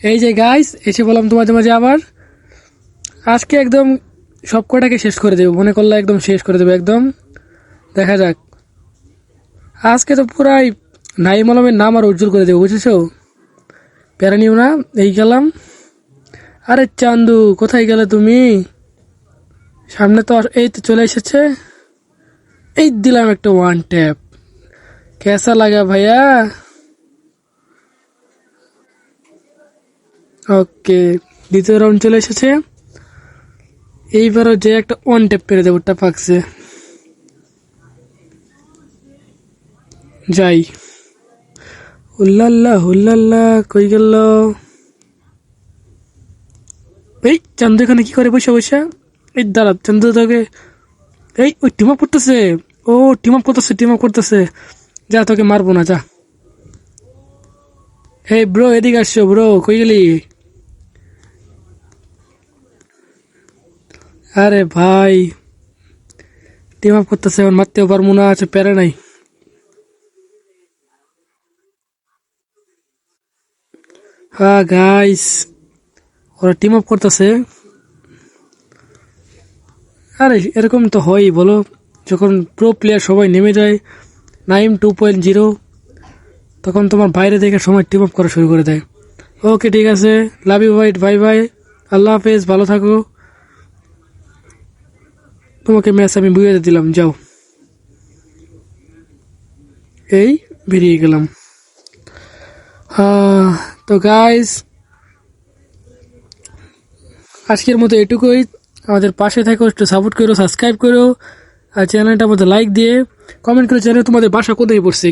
এই যে গাইস, এসে বললাম তোমাদের মাঝে আবার। আজকে একদম সব কটাকে শেষ করে দেবো, মনে করলে একদম শেষ করে দেবো একদম। দেখা যাক, আজকে তো পুরাই নাইম আলমের নাম আর উজ্জ্বল করে দেবো, বুঝেছো? প্যারা নিও না। এই গেলাম। আরে চান্দু, কোথায় গেলে তুমি? সামনে তো এই তো চলে এসেছে। এই দিলাম একটা ওয়ান ট্যাপ। কেসা লাগা ভাইয়া? ওকে, দ্বিতীয় রাউন্ড চলে এসেছে। এইবারও যে একটা ওয়ান ট্যাপ পেরে দেবো, টাপাকছে। যাই। হুল্লাল্লা হুল্লাল্লা, কই গেল? এই চান্দু এখানে কি করে বসে বসে? এই দাঁড়া চান্দু তোকে। এই ওই টিম আপ করতেছে। ও টিম আপ করতেছে, টিম আপ করতেছে। যা, তোকে মারবো না, যা। হে ব্রো, এদিকে আসছো ব্রো, কই গেলি? আরে ভাই, টিম আপ করতেছে, এখন মারতেও পারবো না, আছে প্যারা নাই। হ্যাঁ গাইস, ওরা টিম আপ করতেছে। আরে এরকম তো হয়ই, বলো। যখন প্রো প্লেয়ার সবাই নেমে যায়, নাইম 2.0, তখন তোমার বাইরে থেকে সময় টিম আপ করা শুরু করে দেয়। ওকে ঠিক আছে, লাভ ইউ ভাই, বাই বাই, আল্লাহ হাফেজ, ভালো থাকো। তোমাকে ম্যাচ আমি বুঝিয়ে দিলাম, যাও। এই বেরিয়ে গেলাম। আহ, তো গাইস, আজকের মতো এটুকুই। আমাদের পাশে থাকো, একটু সাপোর্ট করো, সাবস্ক্রাইব করো, আর চ্যানেলটা মধ্যে লাইক দিয়ে কমেন্ট করে জানিও তোমাদের বাসা কোথায় পড়ছে।